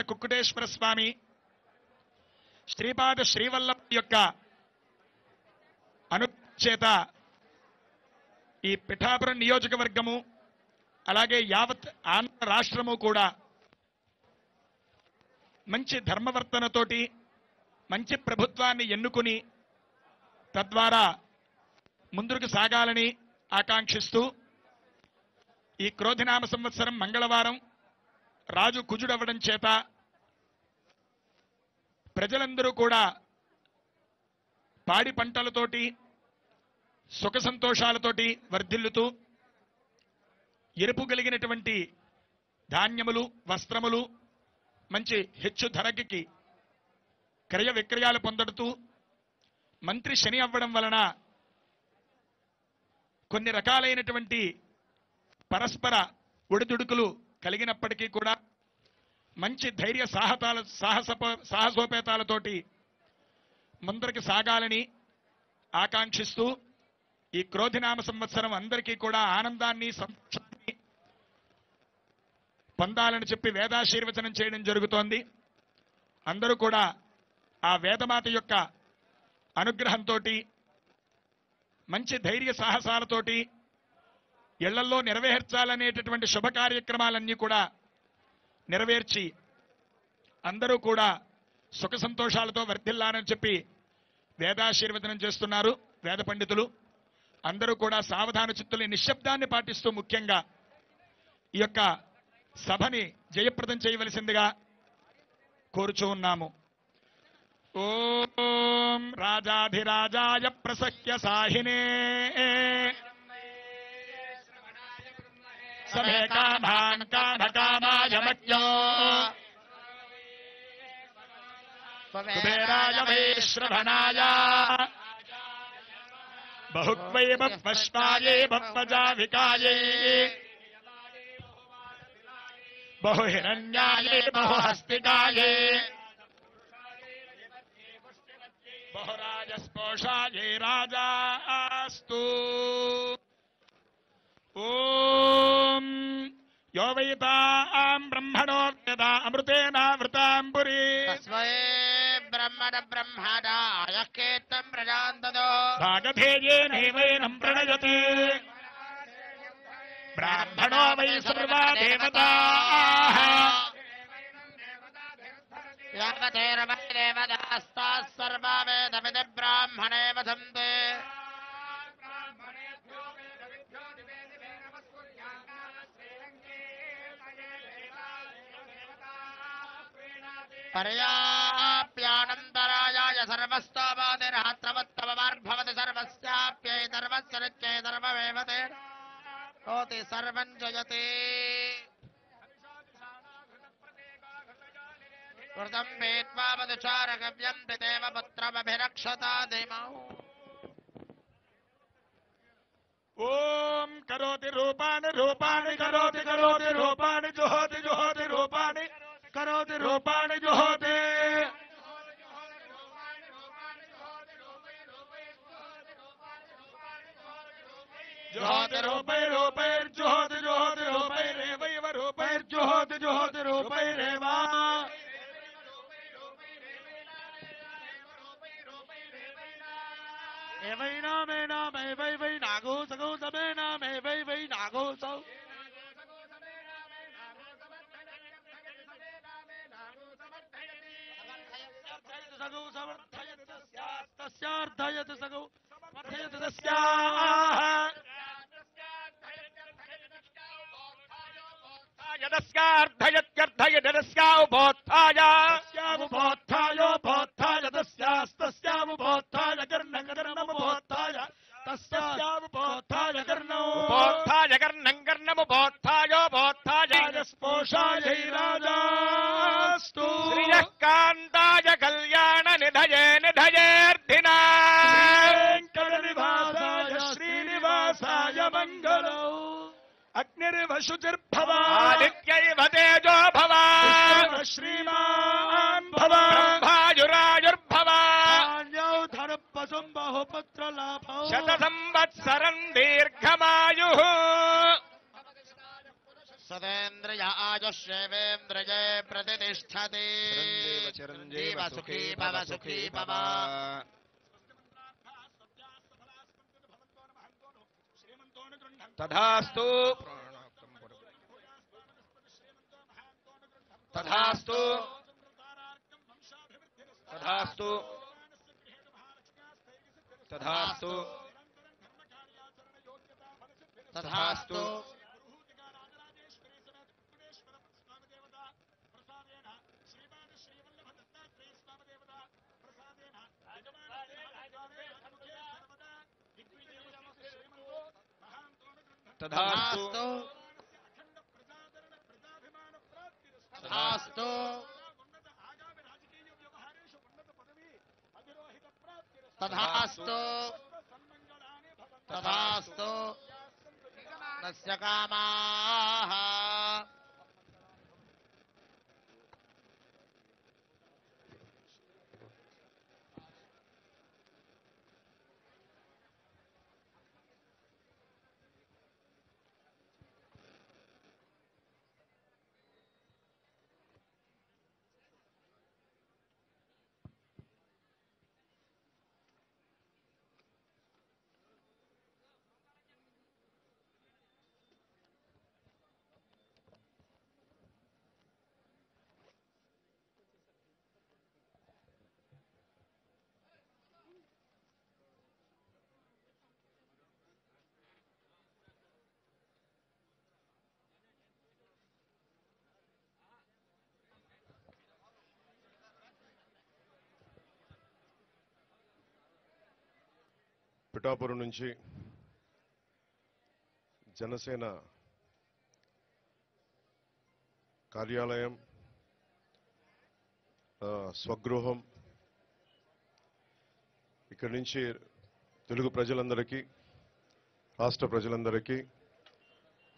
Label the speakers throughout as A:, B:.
A: కుక్కుటేశ్వర స్వామి శ్రీపాద శ్రీవల్లభ యొక్క అనుచేత ఈ పిఠాపురం నియోజకవర్గము అలాగే యావత్ ఆంధ్ర రాష్ట్రము కూడా మంచి ధర్మవర్తనతోటి మంచి ప్రభుత్వాన్ని ఎన్నుకుని తద్వారా ముందుకు సాగాలని ఆకాంక్షిస్తూ ఈ క్రోధినామ సంవత్సరం మంగళవారం రాజు కుజుడవ్వడం చేత ప్రజలందరూ కూడా పాడి పంటలతోటి సుఖ సంతోషాలతోటి వర్ధిల్లుతూ ఎరుపు కలిగినటువంటి ధాన్యములు వస్త్రములు మంచి హెచ్చు ధరకి క్రయ విక్రయాలు పొందడుతూ మంత్రి శని అవ్వడం వలన కొన్ని రకాలైనటువంటి పరస్పర ఒడిదుడుకులు కలిగినప్పటికీ కూడా మంచి ధైర్య సాహసోపేతాలతోటి ముందరికి సాగాలని ఆకాంక్షిస్తూ ఈ క్రోధినామ సంవత్సరం అందరికీ కూడా ఆనందాన్ని సంతోషాన్ని పొందాలని చెప్పి వేదాశీర్వచనం చేయడం జరుగుతోంది. అందరూ కూడా ఆ వేదమాత యొక్క అనుగ్రహంతో మంచి ధైర్య సాహసాలతోటి ఇళ్లలో నెరవేర్చాలనేటటువంటి శుభ కార్యక్రమాలన్నీ కూడా నెరవేర్చి అందరూ కూడా సుఖ సంతోషాలతో వర్ధిల్లాలని చెప్పి వేదాశీర్వచనం చేస్తున్నారు వేద పండితులు. అందరూ కూడా సావధాన చిత్తుల్ని నిశ్శబ్దాన్ని పాటిస్తూ ముఖ్యంగా ఈ యొక్క సభని జయప్రదం చేయవలసిందిగా కోరుచూ ఉన్నాము. ఓం రాజాధిరాజాయ ప్రసహ్య సాహినే సభే కామాన్ కామకామాయ మజ్ఞో కుబేరాయ వైశ్రవణాయ బహుక్వై బహ్వశ్వాయే బహ్వజావికాయే బహుహిరణ్యాయే బహుహస్తికాయే బహురాజస్పోషాయే రాజాస్తు. ఓం యో వైతాం బ్రహ్మణో వేదా అమృతేనావృతాం పురీ
B: తస్మై బ్రహ్మణ బ్రహ్మణాయ కీర్తం ప్రజాంతదో
A: భాగధేయేనైవైనం ప్రణయతే బ్రాహ్మణో వై సర్వా దేవతాః
B: యావతేర్వై దేవతాస్తాః సర్వా వేదవిద బ్రాహ్మణే వదంతే. పర్యాప్యానంతరాయాయ సర్వస్తోమాదిరాత్రవత్తమవార్భవతి సర్వస్యాప్యై ధర్మస్య నిత్యై ధర్మమేవతే హోతి సర్వం జయతే. కృతం వేత్వా మధుచారగవ్యం పితేవ పుత్రమభిరక్షతా ధీమౌ.
A: ఓం కరోతి రూపాణి రూపాణి కరోతి కరోతి రూపాణి జుహోతి జుహోతి రూపాణి కరోతి రూపాణి జుహోతి. జుహోతి రూపైర్జుహోతి జుహోతి రూపైరేవైవ రూపైర్జుహోతి జుహోతి రూపైరేవా. ఏవైనామేనామైవై నాగో సగో సమేనామైవై నాగో సౌ సగో సమర్థయతి తస్యార్థయతి సగో సమర్థయతి తస్యాః యదస్యార్థయత్యర్థయతి తస్యాఉపోత్థాయ తస్యావుపోత్థాయోపోత్థాయ తస్యాస్తస్యావుపోత్థాయ కర్ణం కర్ణముపోత్థాయ తస్యావుపోత్థాయ కర్ణోపోత్థాయ కర్ణం కర్ణముపోత్థాయోపోత్థాయ స్పోషాయై రాజాస్తు. శ్రియః కాంతాయ కళ్యాణ నిధయే నిధయేర్థినా వెంకటనివాసాయ శ్రీనివాసాయ మంగళం. అగ్నిర్వశుచిర్భవ ఆదిత్యైవ తేజో భవ శ్రీమాన్ భవ బ్రహ్మాయురాయుర్భవ ధనపశుం బహుపుత్ర లాభం శత సంవత్సరం దీర్ఘమాయు
B: श्रुतेन्द्रिय आयुष्येवेन्द्रिये प्रतिष्ठति
C: चिरञ्जीव
B: सुखी भव सुखी भव
A: तथास्तु तथास्तु तथास्तु तथास्तु
B: तथास्तु
A: तथास्तु
B: तथास्तु तथास्तु तथास्तु तस्य कामाः
D: పిఠాపురం నుంచి జనసేన కార్యాలయం, స్వగృహం, ఇక్కడి నుంచి తెలుగు ప్రజలందరికీ, రాష్ట్ర ప్రజలందరికీ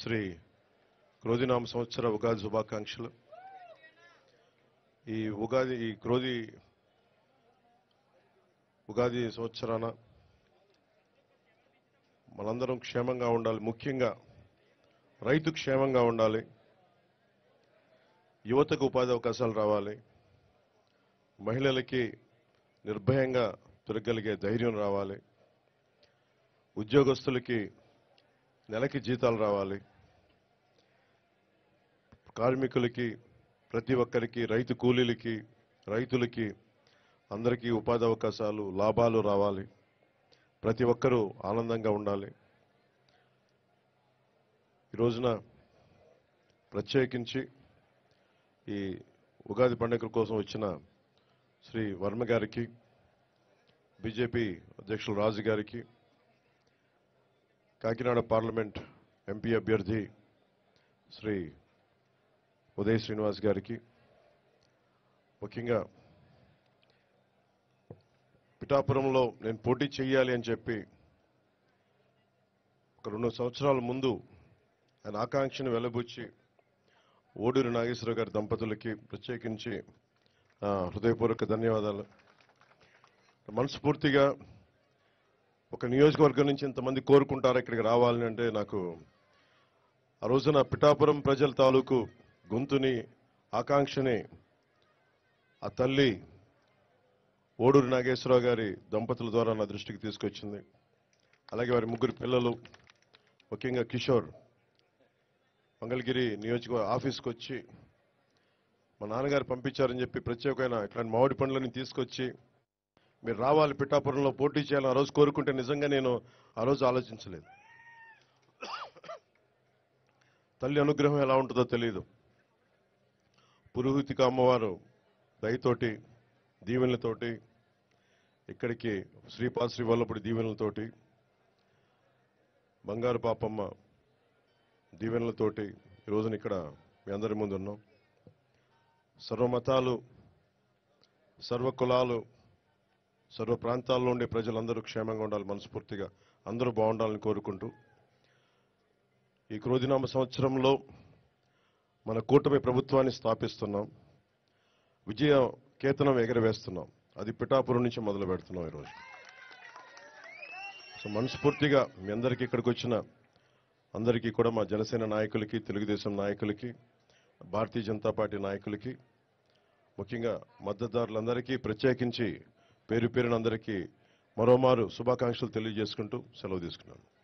D: శ్రీ క్రోధినామ సంవత్సర ఉగాది శుభాకాంక్షలు. ఈ ఉగాది సంవత్సరాన మనందరం క్షేమంగా ఉండాలి. ముఖ్యంగా రైతు క్షేమంగా ఉండాలి. యువతకు ఉపాధి అవకాశాలు రావాలి. మహిళలకి నిర్భయంగా తిరగలిగే ధైర్యం రావాలి. ఉద్యోగస్తులకి నెలకి జీతాలు రావాలి. కార్మికులకి, ప్రతి ఒక్కరికి, రైతు కూలీలకి, రైతులకి అందరికీ ఉపాధి అవకాశాలు, లాభాలు రావాలి. ప్రతి ఒక్కరూ ఆనందంగా ఉండాలి. ఈ రోజున ప్రత్యేకించి ఈ ఉగాది పండుగ కోసం వచ్చిన శ్రీ వర్మ గారికి, బీజేపీ అధ్యక్షులు రాజు గారికి, కాకినాడ పార్లమెంట్ ఎంపీ అభ్యర్థి శ్రీ ఉదయ్ శ్రీనివాస్ గారికి, ముఖ్యంగా పిఠాపురంలో నేను పోటీ చేయాలి అని చెప్పి ఒక 2 సంవత్సరాల ముందు ఆయన ఆకాంక్షను వెలబుచ్చి ఓడూరి నాగేశ్వర గారి దంపతులకి ప్రత్యేకించి హృదయపూర్వక ధన్యవాదాలు. మనస్ఫూర్తిగా ఒక నియోజకవర్గం నుంచి ఇంతమంది కోరుకుంటారు ఇక్కడికి రావాలని అంటే, నాకు ఆ రోజున పిఠాపురం ప్రజల తాలూకు గొంతుని, ఆకాంక్షని ఆ తల్లి ఓడూరి నాగేశ్వరరావు గారి దంపతుల ద్వారా నా దృష్టికి తీసుకొచ్చింది. అలాగే వారి 3 పిల్లలు, ముఖ్యంగా కిషోర్ మంగళగిరి నియోజకవర్గ ఆఫీస్కి వచ్చి మా నాన్నగారు పంపించారని చెప్పి ప్రత్యేకమైన ఇట్లాంటి మామిడి పండ్లని తీసుకొచ్చి మీరు రావాలి, పిఠాపురంలో పోటీ చేయాలని ఆ రోజు కోరుకుంటే నిజంగా నేను ఆ రోజు ఆలోచించలేదు. తల్లి అనుగ్రహం ఎలా ఉంటుందో తెలియదు. పురోహితిక అమ్మవారు దయతోటి, దీవెనలతోటి, ఇక్కడికి శ్రీపాద శ్రీ వల్లపుడి దీవెనలతోటి, బంగారు పాపమ్మ దీవెనలతోటి ఈ రోజున ఇక్కడ మీ అందరి ముందు ఉన్నాం. సర్వమతాలు, సర్వ కులాలు, సర్వ ప్రాంతాల్లో ఉండే ప్రజలందరూ క్షేమంగా ఉండాలి, మనస్ఫూర్తిగా అందరూ బాగుండాలని కోరుకుంటూ, ఈ క్రోధినామ సంవత్సరంలో మన కూటమి ప్రభుత్వాన్ని స్థాపిస్తున్నాం. విజయ కేతనం ఎగరవేస్తున్నాం. అది పిఠాపురం నుంచి మొదలు పెడుతున్నాం ఈరోజు. సో మనస్ఫూర్తిగా మీ అందరికీ ఇక్కడికి వచ్చిన అందరికీ కూడా మా జనసేన నాయకులకి, తెలుగుదేశం నాయకులకి, భారతీయ జనతా పార్టీ నాయకులకి, ముఖ్యంగా మద్దతుదారులందరికీ ప్రత్యేకించి పేరు పేరున అందరికీ మరోమారు శుభాకాంక్షలు తెలియజేసుకుంటూ సెలవు తీసుకున్నాను.